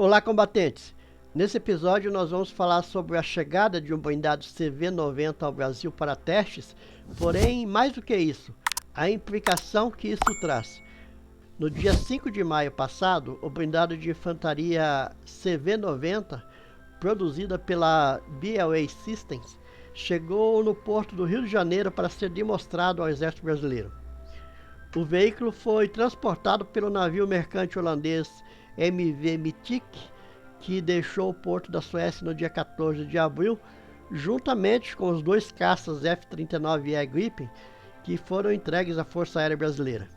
Olá, combatentes! Nesse episódio nós vamos falar sobre a chegada de um blindado CV-90 ao Brasil para testes, porém, mais do que isso, a implicação que isso traz. No dia 5 de maio passado, o blindado de infantaria CV-90, produzida pela BLA Systems, chegou no porto do Rio de Janeiro para ser demonstrado ao Exército Brasileiro. O veículo foi transportado pelo navio mercante holandês MV Mythic, que deixou o porto da Suécia no dia 14 de abril, juntamente com os dois caças F-39E Gripen, que foram entregues à Força Aérea Brasileira.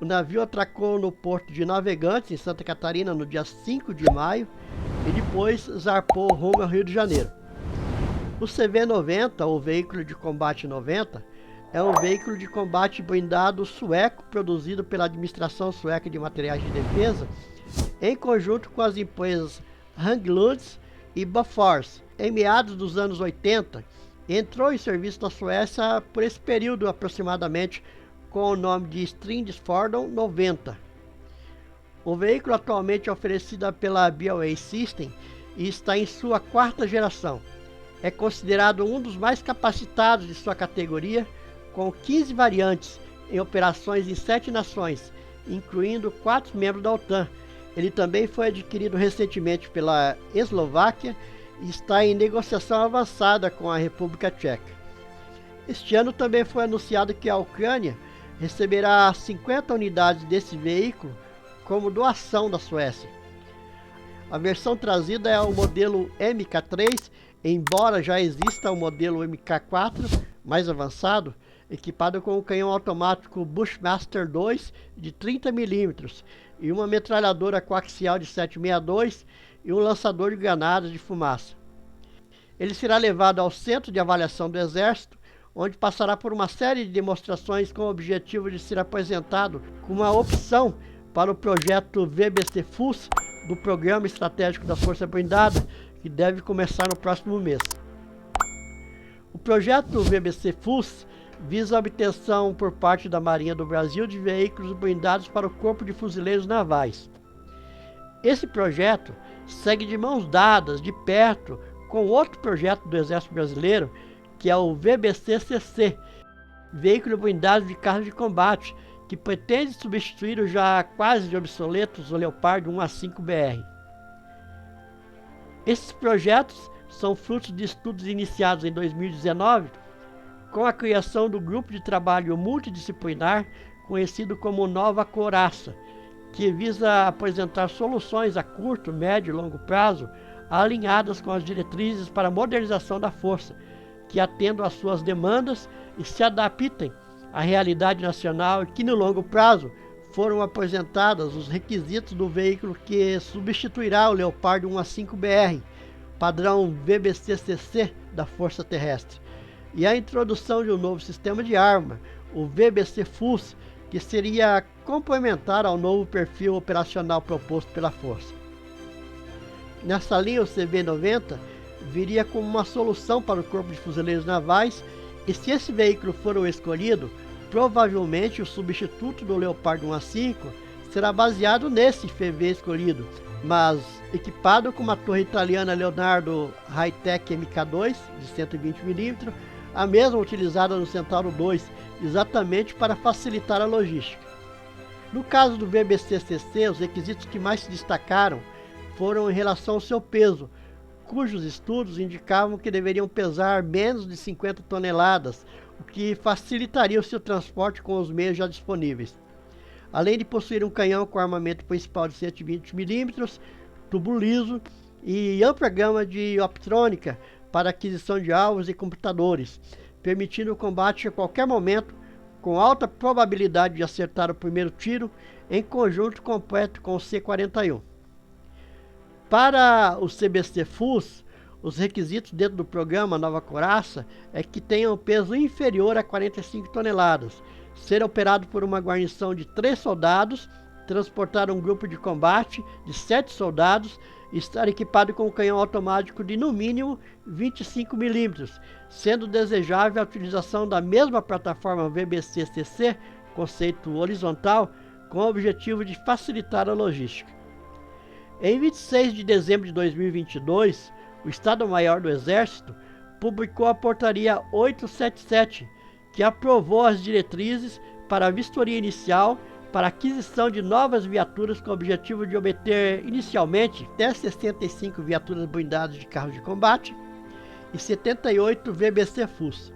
O navio atracou no porto de Navegantes, em Santa Catarina, no dia 5 de maio, e depois zarpou rumo ao Rio de Janeiro. O CV-90, ou Veículo de Combate 90, é um veículo de combate blindado sueco produzido pela Administração Sueca de Materiais de Defesa em conjunto com as empresas Hägglunds e Bofors. Em meados dos anos 80, entrou em serviço na Suécia por esse período aproximadamente com o nome de Stridsfordon 90. O veículo atualmente é oferecido pela BLA System e está em sua quarta geração. É considerado um dos mais capacitados de sua categoria, com 15 variantes em operações em 7 nações, incluindo 4 membros da OTAN. Ele também foi adquirido recentemente pela Eslováquia e está em negociação avançada com a República Tcheca. Este ano também foi anunciado que a Ucrânia receberá 50 unidades desse veículo como doação da Suécia. A versão trazida é o modelo MK3, embora já exista o modelo MK4 mais avançado, equipado com um canhão automático Bushmaster 2 de 30 mm e uma metralhadora coaxial de 7,62 e um lançador de granadas de fumaça. Ele será levado ao Centro de Avaliação do Exército, onde passará por uma série de demonstrações com o objetivo de ser apresentado como uma opção para o projeto VBC-FUS do Programa Estratégico da Força Blindada, que deve começar no próximo mês. O projeto VBC-FUS visa a obtenção por parte da Marinha do Brasil de veículos blindados para o Corpo de Fuzileiros Navais. Esse projeto segue de mãos dadas, de perto, com outro projeto do Exército Brasileiro, que é o VBC-CC, Veículo Blindado de Carro de Combate, que pretende substituir os já quase obsoletos Leopard 1A5BR. Esses projetos são frutos de estudos iniciados em 2019, com a criação do Grupo de Trabalho Multidisciplinar, conhecido como Nova Coraça, que visa apresentar soluções a curto, médio e longo prazo, alinhadas com as diretrizes para a modernização da força, que atendam às suas demandas e se adaptem à realidade nacional e que no longo prazo foram apresentados os requisitos do veículo que substituirá o Leopard 1A5BR, padrão VBC-CC da Força Terrestre, e a introdução de um novo sistema de arma, o VBC-FUS, que seria complementar ao novo perfil operacional proposto pela Força. Nessa linha, o CV-90 viria como uma solução para o Corpo de Fuzileiros Navais, e se esse veículo for o escolhido, provavelmente o substituto do Leopard 1A5 será baseado nesse CV escolhido, mas equipado com uma torre italiana Leonardo High-Tech MK2 de 120 mm, a mesma utilizada no Centauro 2, exatamente para facilitar a logística. No caso do VBC-CC, os requisitos que mais se destacaram foram em relação ao seu peso, cujos estudos indicavam que deveriam pesar menos de 50 toneladas, o que facilitaria o seu transporte com os meios já disponíveis. Além de possuir um canhão com armamento principal de 120 mm, tubo liso e ampla gama de optrônica para aquisição de alvos e computadores, permitindo o combate a qualquer momento, com alta probabilidade de acertar o primeiro tiro, em conjunto completo com o C-41. Para o CBC-FUS, os requisitos dentro do programa Nova Coraça é que tenham peso inferior a 45 toneladas, ser operado por uma guarnição de 3 soldados, transportar um grupo de combate de 7 soldados e estar equipado com um canhão automático de no mínimo 25 mm, sendo desejável a utilização da mesma plataforma VBC-CC, conceito horizontal, com o objetivo de facilitar a logística. Em 26 de dezembro de 2022, o Estado-Maior do Exército publicou a Portaria 877, que aprovou as diretrizes para a vistoria inicial para a aquisição de novas viaturas com o objetivo de obter inicialmente até 65 viaturas blindadas de carros de combate e 78 VBC FUS.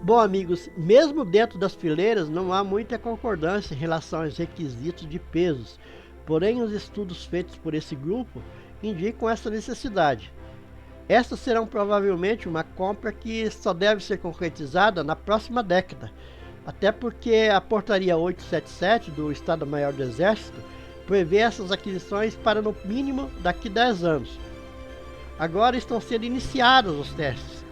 Bom, amigos, mesmo dentro das fileiras não há muita concordância em relação aos requisitos de pesos, porém os estudos feitos por esse grupo indicam essa necessidade. Estas serão provavelmente uma compra que só deve ser concretizada na próxima década, até porque a Portaria 877 do Estado-Maior do Exército prevê essas aquisições para no mínimo daqui 10 anos. Agora estão sendo iniciados os testes.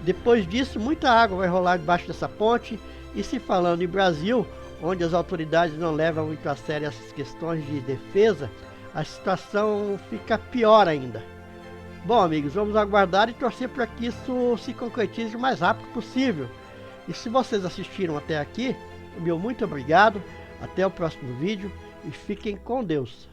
Depois disso, muita água vai rolar debaixo dessa ponte, e se falando em Brasil, onde as autoridades não levam muito a sério essas questões de defesa, a situação fica pior ainda. Bom, amigos, vamos aguardar e torcer para que isso se concretize o mais rápido possível. E se vocês assistiram até aqui, meu muito obrigado, até o próximo vídeo e fiquem com Deus.